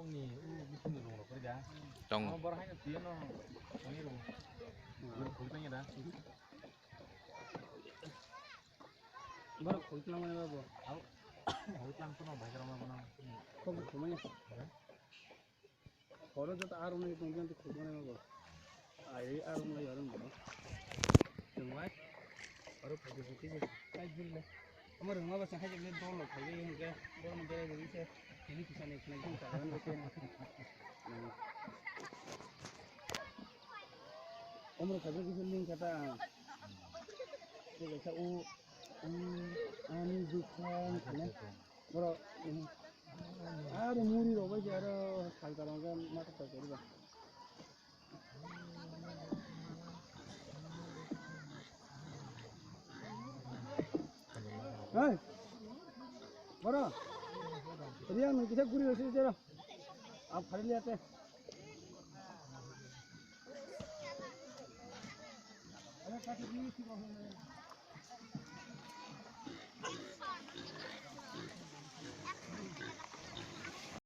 똥이 밑으로 들어오는 거야. 정 뭐라 하냐 뒤에는 정이로 골뱅이다. 뭐라 골뱅이 해봐 뭐. 골뱅이 끊어 말그라마구나. 거기 그만해. 걸어도 아롱이 동전도 골뱅이 해봐. 이 아롱이 여름 뭐. 정말 바로 보고 싶지. 잘 들래. हमारे वहाँ बस है जब ये दो लोग हैं ये उनके दोनों मेरे जल्दी से किसी किसी ने किसी को करवाने बचे हैं उम्र कभी किसी लिंक करता तो जैसा वो आनी दुकान है बड़ा यार मूरी रोबे यार खाल करूँगा मत कर करूँगा Hey, bora. Rian, kita guri rasi jera. आप खड़े ले आते हैं। अरे काटी दी थी